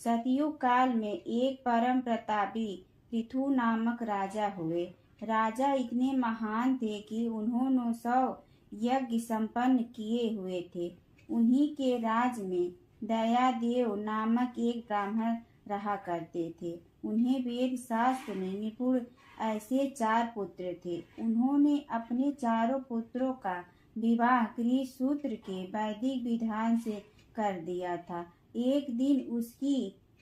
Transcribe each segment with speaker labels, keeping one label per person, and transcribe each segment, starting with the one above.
Speaker 1: सतयुग काल में एक परम प्रतापी पृथु नामक राजा हुए। राजा इतने महान थे कि उन्होंने 100 यज्ञ संपन्न किए हुए थे। उन्हीं के राज में दयादेव नामक एक ब्राह्मण रहा करते थे। उन्हें वेद शास्त्र में निपुण ऐसे 4 पुत्र थे। उन्होंने अपने चारों पुत्रों का विवाह कृतसूत्र के वैदिक विधान से कर दिया था। एक दिन उसकी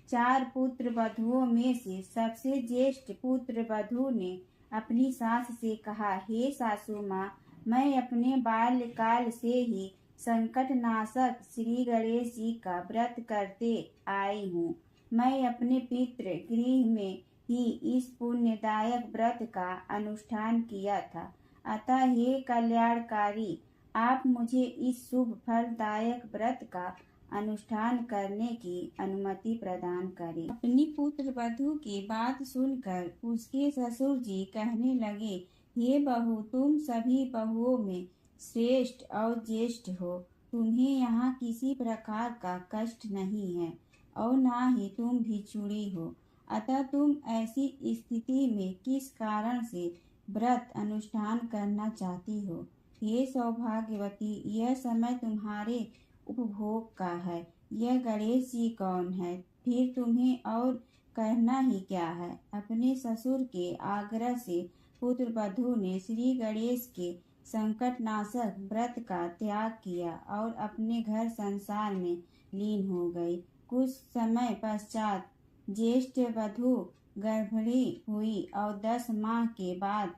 Speaker 1: 4 पुत्र वधुओं में से सबसे ज्येष्ठ पुत्र वधु ने अपनी सास से कहा, हे सासू माँ, मैं अपने बाल्यकाल से ही संकट नाशक श्री गणेश जी का व्रत करते आई हूँ। मैं अपने पितृ गृह में ही इस पुण्यदायक व्रत का अनुष्ठान किया था। अतः हे कल्याणकारी, आप मुझे इस शुभ फलदायक व्रत का अनुष्ठान करने की अनुमति प्रदान करें। अपनी पुत्र वधु की बात सुनकर उसके ससुर जी कहने लगे, हे बहू, तुम सभी बहुओं में श्रेष्ठ और ज्येष्ठ हो। तुम्हें यहाँ किसी प्रकार का कष्ट नहीं है और ना ही तुम भिक्षुणी हो। अतः तुम ऐसी स्थिति में किस कारण से व्रत अनुष्ठान करना चाहती हो? हे सौभाग्यवती, यह समय तुम्हारे उपभोग का है। यह गणेश जी कौन है? फिर तुम्हें और कहना ही क्या है? अपने ससुर के आग्रह से पुत्र वधु ने श्री गणेश के संकटनाशक व्रत का त्याग किया और अपने घर संसार में लीन हो गई। कुछ समय पश्चात ज्येष्ठ वधु गर्भिणी हुई और 10 माह के बाद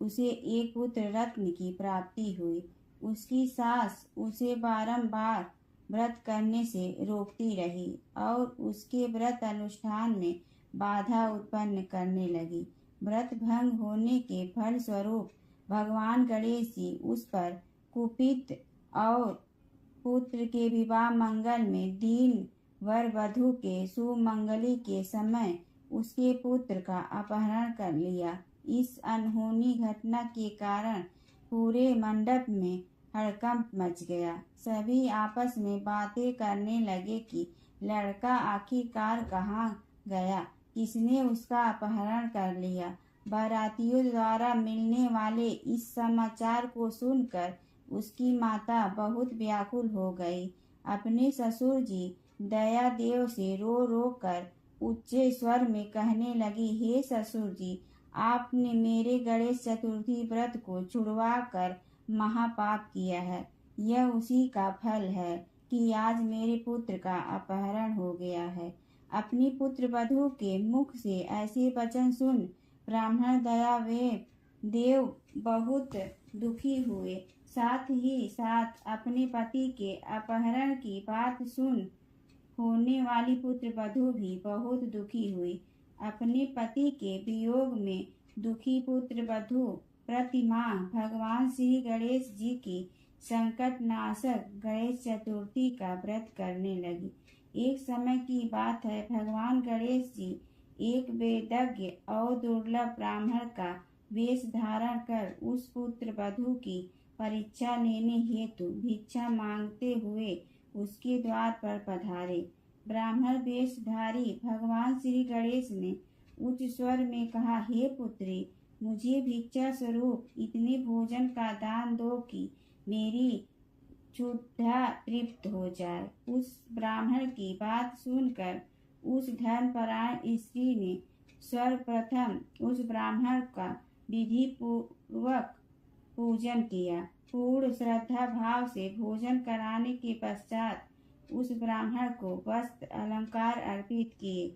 Speaker 1: उसे एक पुत्र रत्न की प्राप्ति हुई। उसकी सास उसे बारंबार व्रत करने से रोकती रही और उसके व्रत अनुष्ठान में बाधा उत्पन्न करने लगी। व्रत भंग होने के फल स्वरूप भगवान गणेश जी उस पर कुपित और पुत्र के विवाह मंगल में दीन वर वधु के सुमंगली के समय उसके पुत्र का अपहरण कर लिया। इस अनहोनी घटना के कारण पूरे मंडप में हड़कंप मच गया। सभी आपस में बातें करने लगे कि लड़का आखिरकार कहाँ गया, किसने उसका अपहरण कर लिया। बारातियों द्वारा मिलने वाले इस समाचार को सुनकर उसकी माता बहुत व्याकुल हो गई। अपने ससुर जी दयादेव से रो रो कर उच्च स्वर में कहने लगी, हे ससुर जी, आपने मेरे गणेश चतुर्थी व्रत को छुड़वा कर महापाप किया है। यह उसी का फल है कि आज मेरे पुत्र का अपहरण हो गया है। अपनी पुत्र वधु के मुख से ऐसे वचन सुन ब्राह्मण देव बहुत दुखी हुए। साथ ही साथ अपने पति के अपहरण की बात सुन होने वाली पुत्र वधु भी बहुत दुखी हुई। अपने पति के वियोग में दुखी पुत्र वधु प्रतिमाह भगवान श्री गणेश जी की संकट नाशक गणेश चतुर्थी का व्रत करने लगी। एक समय की बात है, भगवान गणेश जी एक वेदज्ञ और दुर्लभ ब्राह्मण का वेश धारण कर उस पुत्र वधु की परीक्षा लेने हेतु भिक्षा मांगते हुए उसके द्वार पर पधारे। ब्राह्मण वेशधारी भगवान श्री गणेश ने उच्च स्वर में कहा, हे पुत्री, मुझे भिक्षा स्वरूप इतने भोजन का दान दो कि मेरी क्षुधा तृप्त हो जाए। उस ब्राह्मण की बात सुनकर उस धर्मपरायण स्त्री ने सर्वप्रथम उस ब्राह्मण का विधि पूर्वक पूजन किया। पूर्ण श्रद्धा भाव से भोजन कराने के पश्चात उस ब्राह्मण को वस्त्र अलंकार अर्पित किए।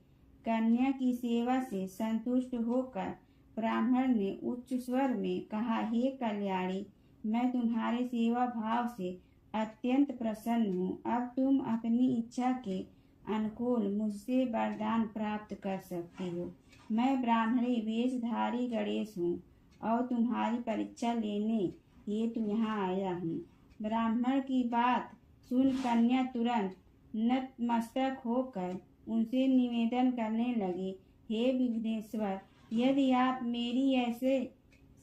Speaker 1: कन्या की सेवा से संतुष्ट होकर ब्राह्मण ने उच्च स्वर में कहा, हे कल्याणी, मैं तुम्हारे सेवा भाव से अत्यंत प्रसन्न हूँ। अब तुम अपनी इच्छा के अनुकूल मुझसे वरदान प्राप्त कर सकती हो। मैं ब्राह्मणी वेशधारी गणेश हूँ और तुम्हारी परीक्षा लेने हेतु यहाँ आया हूँ। ब्राह्मण की बात सुन कन्या तुरंत नतमस्तक होकर उनसे निवेदन करने लगी, हे विघ्नेश्वर, यदि आप मेरी ऐसे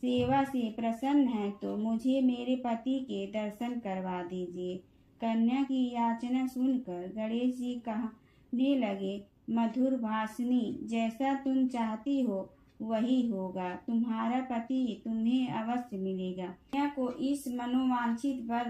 Speaker 1: सेवा से प्रसन्न हैं तो मुझे मेरे पति के दर्शन करवा दीजिए। कन्या की याचना सुनकर गणेश जी कहने लगे, मधुर भाषिणी, जैसा तुम चाहती हो वही होगा। तुम्हारा पति तुम्हें अवश्य मिलेगा। कन्या को इस मनोवांछित वर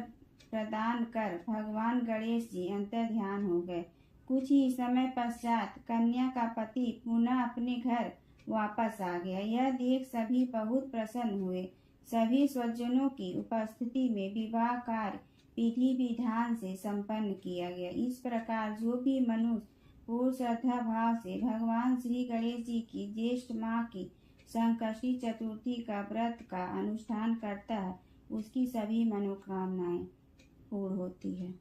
Speaker 1: प्रदान कर भगवान गणेश जी अंतर्ध्यान हो गए। कुछ ही समय पश्चात कन्या का पति पुनः अपने घर वापस आ गया। यह देख सभी बहुत प्रसन्न हुए। सभी स्वजनों की उपस्थिति में विवाह कार्य विधि विधान से संपन्न किया गया। इस प्रकार जो भी मनुष्य पूर्ण श्रद्धा भाव से भगवान श्री गणेश जी की ज्येष्ठ माह की संकष्टी चतुर्थी का व्रत का अनुष्ठान करता है, उसकी सभी मनोकामनाएं पूर्ण होती है।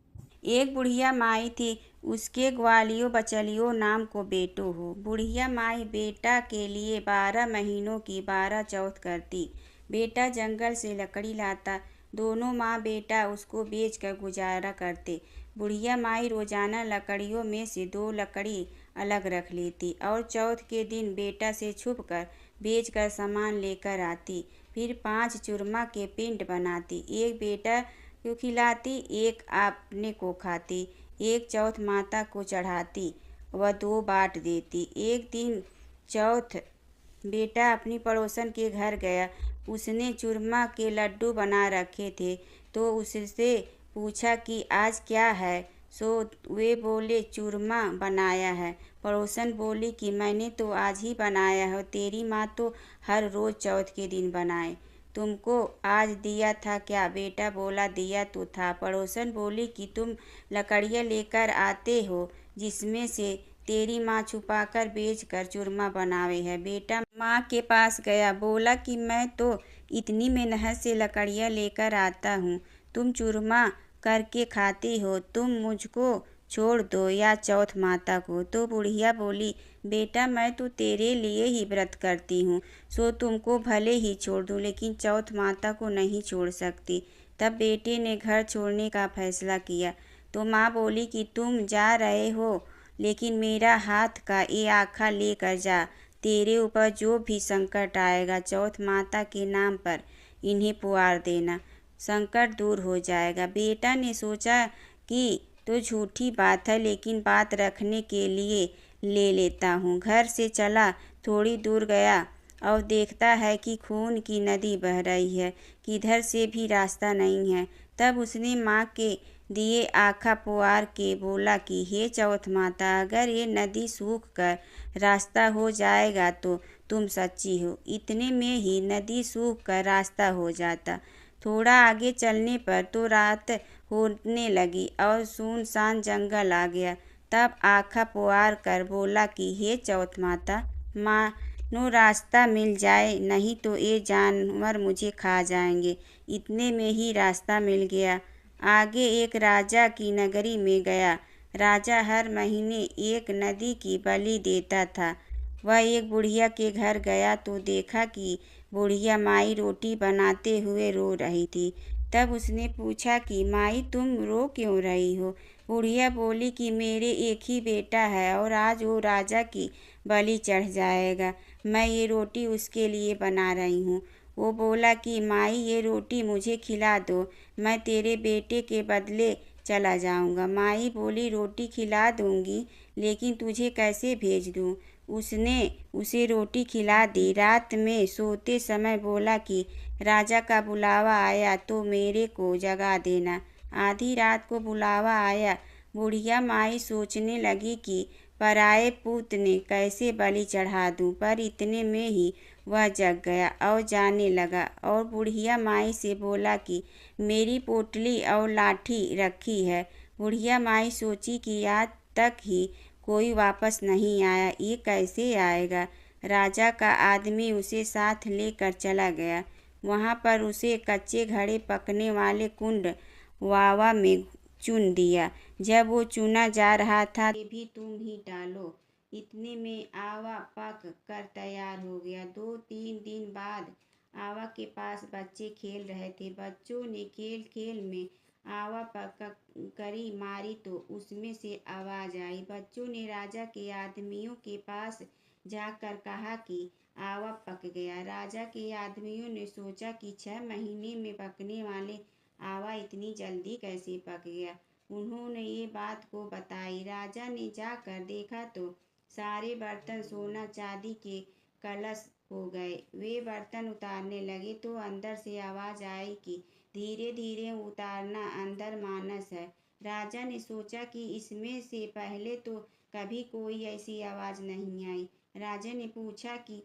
Speaker 1: एक बुढ़िया माई थी, उसके ग्वालियों बचलियों नाम को बेटो हो। बुढ़िया माई बेटा के लिए 12 महीनों की 12 चौथ करती। बेटा जंगल से लकड़ी लाता, दोनों माँ बेटा उसको बेचकर गुजारा करते। बुढ़िया माई रोजाना लकड़ियों में से 2 लकड़ी अलग रख लेती और चौथ के दिन बेटा से छुपकर बेचकर सामान लेकर आती। फिर 5 चूरमा के पिंड बनाती, एक बेटा को खिलाती, एक अपने को खाती, एक चौथ माता को चढ़ाती व 2 बांट देती। एक दिन चौथ बेटा अपनी पड़ोसन के घर गया। उसने चूरमा के लड्डू बना रखे थे तो उससे पूछा कि आज क्या है। सो वे बोले चूरमा बनाया है। पड़ोसन बोली कि मैंने तो आज ही बनाया है, तेरी माँ तो हर रोज़ चौथ के दिन बनाए। तुमको आज दिया था क्या? बेटा बोला दिया तो था। पड़ोसन बोली कि तुम लकड़ियाँ लेकर आते हो जिसमें से तेरी माँ छुपाकर बेचकर चूरमा बनावे है। बेटा माँ के पास गया, बोला कि मैं तो इतनी मेहनत से लकड़ियाँ लेकर आता हूँ, तुम चूरमा करके खाती हो, तुम मुझको छोड़ दो या चौथ माता को। तो बुढ़िया बोली, बेटा मैं तो तेरे लिए ही व्रत करती हूँ, सो तुमको भले ही छोड़ दूँ, लेकिन चौथ माता को नहीं छोड़ सकती। तब बेटे ने घर छोड़ने का फैसला किया तो माँ बोली कि तुम जा रहे हो, लेकिन मेरा हाथ का ये आखा लेकर जा। तेरे ऊपर जो भी संकट आएगा चौथ माता के नाम पर इन्हें पुकार देना, संकट दूर हो जाएगा। बेटा ने सोचा कि तो झूठी बात है, लेकिन बात रखने के लिए ले लेता हूँ। घर से चला, थोड़ी दूर गया और देखता है कि खून की नदी बह रही है, किधर से भी रास्ता नहीं है। तब उसने माँ के दिए आखा पुकार के बोला कि हे चौथ माता, अगर ये नदी सूख कर रास्ता हो जाएगा तो तुम सच्ची हो। इतने में ही नदी सूख कर रास्ता हो जाता। थोड़ा आगे चलने पर तो रात होने लगी और सुनसान जंगल आ गया। तब आखा पुकार कर बोला कि हे चौथ माता, मानो रास्ता मिल जाए, नहीं तो ये जानवर मुझे खा जाएंगे। इतने में ही रास्ता मिल गया। आगे एक राजा की नगरी में गया। राजा हर महीने एक नदी की बलि देता था। वह एक बुढ़िया के घर गया तो देखा कि बुढ़िया माई रोटी बनाते हुए रो रही थी। तब उसने पूछा कि माई तुम रो क्यों रही हो? बुढ़िया बोली कि मेरे एक ही बेटा है और आज वो राजा की बलि चढ़ जाएगा, मैं ये रोटी उसके लिए बना रही हूँ। वो बोला कि माई ये रोटी मुझे खिला दो, मैं तेरे बेटे के बदले चला जाऊंगा। माई बोली रोटी खिला दूंगी, लेकिन तुझे कैसे भेज दूं? उसने उसे रोटी खिला दी। रात में सोते समय बोला कि राजा का बुलावा आया तो मेरे को जगा देना। आधी रात को बुलावा आया। बुढ़िया माई सोचने लगी कि पराए पुत्र ने कैसे बलि चढ़ा दूं, पर इतने में ही वह जग गया और जाने लगा और बुढ़िया माई से बोला कि मेरी पोटली और लाठी रखी है। बुढ़िया माई सोची कि आज तक ही कोई वापस नहीं आया, ये कैसे आएगा? राजा का आदमी उसे साथ लेकर चला गया। वहाँ पर उसे कच्चे घड़े पकने वाले कुंड वावा में चुन दिया। जब वो चुना जा रहा था, ये भी तुम ही डालो। इतने में आवा पक कर तैयार हो गया। 2-3 दिन बाद आवा के पास बच्चे खेल रहे थे। बच्चों ने खेल खेल में आवा पक करी मारी तो उसमें से आवाज आई। बच्चों ने राजा के आदमियों के पास जाकर कहा कि आवा पक गया। राजा के आदमियों ने सोचा कि 6 महीने में पकने वाले आवा इतनी जल्दी कैसे पक गया। उन्होंने ये बात को बताई। राजा ने जाकर देखा तो सारे बर्तन सोना चांदी के कलश हो गए। वे बर्तन उतारने लगे तो अंदर से आवाज आई कि धीरे धीरे उतारना, अंदर मानस है। राजा ने सोचा कि इसमें से पहले तो कभी कोई ऐसी आवाज नहीं आई। राजा ने पूछा कि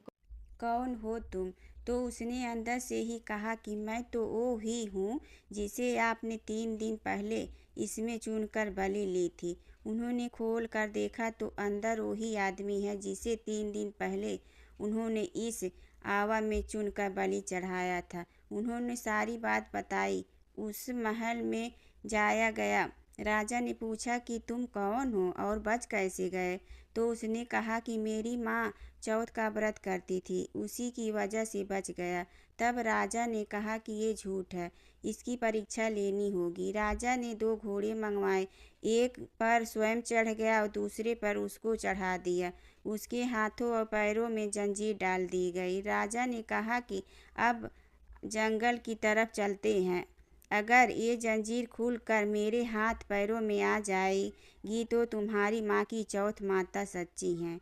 Speaker 1: कौन हो तुम? तो उसने अंदर से ही कहा कि मैं तो वो ही हूँ जिसे आपने 3 दिन पहले इसमें चुनकर बलि ली थी। उन्होंने खोल कर देखा तो अंदर वही आदमी है जिसे 3 दिन पहले उन्होंने इस आवा में चुनकर बलि चढ़ाया था। उन्होंने सारी बात बताई। उस महल में जाया गया। राजा ने पूछा कि तुम कौन हो और बच कैसे गए? तो उसने कहा कि मेरी माँ चौथ का व्रत करती थी, उसी की वजह से बच गया। तब राजा ने कहा कि ये झूठ है, इसकी परीक्षा लेनी होगी। राजा ने 2 घोड़े मंगवाए, एक पर स्वयं चढ़ गया और दूसरे पर उसको चढ़ा दिया। उसके हाथों और पैरों में जंजीर डाल दी गई। राजा ने कहा कि अब जंगल की तरफ चलते हैं। अगर ये जंजीर खुलकर मेरे हाथ पैरों में आ जाएगी तो तुम्हारी माँ की चौथ माता सच्ची हैं।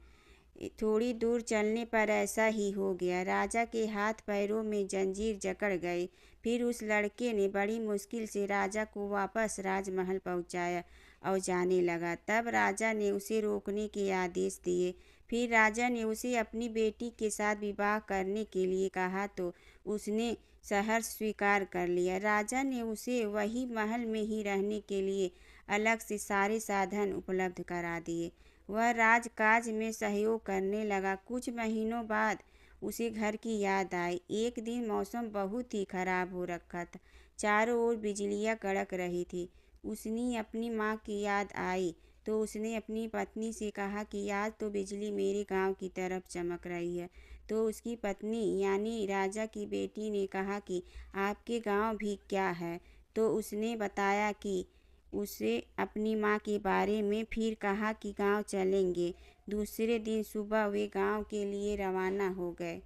Speaker 1: थोड़ी दूर चलने पर ऐसा ही हो गया। राजा के हाथ पैरों में जंजीर जकड़ गई। फिर उस लड़के ने बड़ी मुश्किल से राजा को वापस राजमहल पहुंचाया और जाने लगा। तब राजा ने उसे रोकने के आदेश दिए। फिर राजा ने उसे अपनी बेटी के साथ विवाह करने के लिए कहा तो उसने सहर्ष स्वीकार कर लिया। राजा ने उसे वही महल में ही रहने के लिए अलग से सारे साधन उपलब्ध करा दिए। वह राजकाज में सहयोग करने लगा। कुछ महीनों बाद उसे घर की याद आई। एक दिन मौसम बहुत ही खराब हो रखा था, चारों ओर बिजलियां कड़क रही थी। उसने अपनी माँ की याद आई तो उसने अपनी पत्नी से कहा कि आज तो बिजली मेरे गांव की तरफ चमक रही है। तो उसकी पत्नी यानी राजा की बेटी ने कहा कि आपके गांव भी क्या है? तो उसने बताया कि उसे अपनी माँ के बारे में। फिर कहा कि गांव चलेंगे। दूसरे दिन सुबह वे गांव के लिए रवाना हो गए।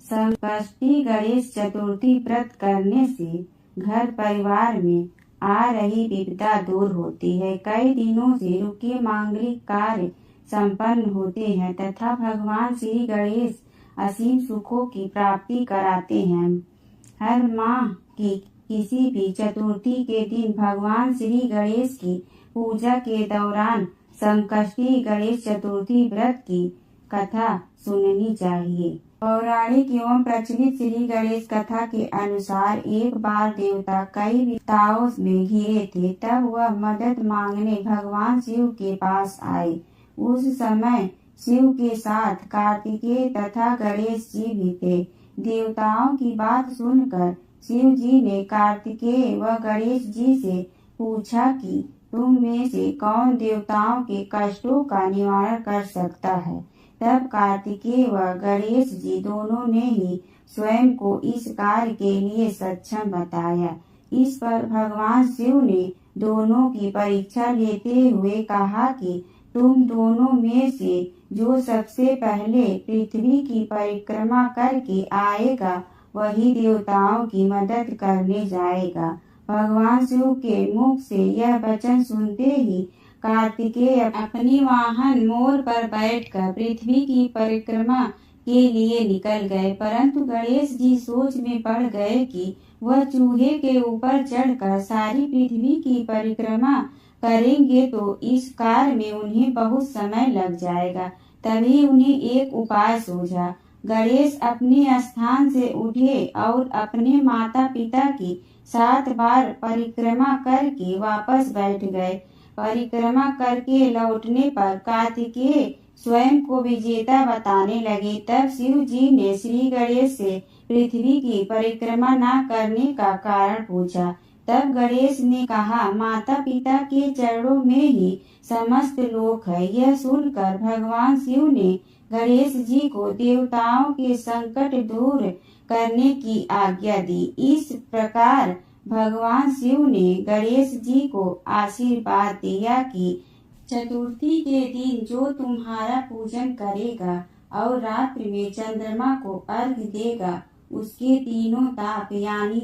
Speaker 1: संकष्टी गणेश चतुर्थी व्रत करने से घर परिवार में आ रही विपदा दूर होती है। कई दिनों से रुके मांगलिक कार्य संपन्न होते हैं तथा भगवान श्री गणेश असीम सुखों की प्राप्ति कराते हैं। हर माह की किसी भी चतुर्थी के दिन भगवान श्री गणेश की पूजा के दौरान संकष्टी गणेश चतुर्थी व्रत की कथा सुननी चाहिए। पौराणिक एवं प्रचलित श्री गणेश कथा के अनुसार एक बार देवता कई विपदाओं में घिरे थे। तब वह मदद मांगने भगवान शिव के पास आए। उस समय शिव के साथ कार्तिकेय तथा गणेश जी भी थे। देवताओं की बात सुनकर शिव जी ने कार्तिकेय व गणेश जी से पूछा कि तुम में से कौन देवताओं के कष्टों का निवारण कर सकता है? तब कार्तिकेय व गणेश जी दोनों ने ही स्वयं को इस कार्य के लिए सक्षम बताया। इस पर भगवान शिव ने दोनों की परीक्षा लेते हुए कहा कि तुम दोनों में से जो सबसे पहले पृथ्वी की परिक्रमा करके आएगा वही देवताओं की मदद करने जाएगा। भगवान शिव के मुख से यह वचन सुनते ही कार्तिकेय अपनी वाहन मोर पर बैठकर पृथ्वी की परिक्रमा के लिए निकल गए। परंतु गणेश जी सोच में पड़ गए कि वह चूहे के ऊपर चढ़कर सारी पृथ्वी की परिक्रमा करेंगे तो इस कार्य में उन्हें बहुत समय लग जाएगा। तभी उन्हें एक उपाय सूझा। गणेश अपने स्थान से उठे और अपने माता पिता की 7 बार परिक्रमा करके वापस बैठ गए। परिक्रमा करके लौटने पर कार्तिकेय स्वयं को विजेता बताने लगे। तब शिव जी ने श्री गणेश से पृथ्वी की परिक्रमा न करने का कारण पूछा। तब गणेश ने कहा, माता पिता के चरणों में ही समस्त लोक है। यह सुनकर भगवान शिव ने गणेश जी को देवताओं के संकट दूर करने की आज्ञा दी। इस प्रकार भगवान शिव ने गणेश जी को आशीर्वाद दिया कि चतुर्थी के दिन जो तुम्हारा पूजन करेगा और रात्रि में चंद्रमा को अर्घ्य देगा उसके तीनों ताप यानी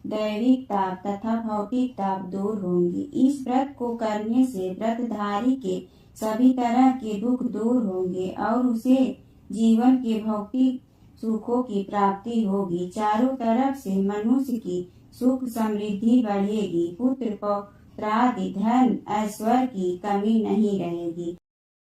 Speaker 1: दैविक ताप तथा भौतिक ताप दूर होंगे। इस व्रत को करने से व्रतधारी के सभी तरह के दुख दूर होंगे और उसे जीवन के भौतिक सुखों की प्राप्ति होगी। चारों तरफ से मनुष्य की सुख समृद्धि बढ़ेगी। पुत्र पौत्रादि धन ऐश्वर्य की कमी नहीं रहेगी।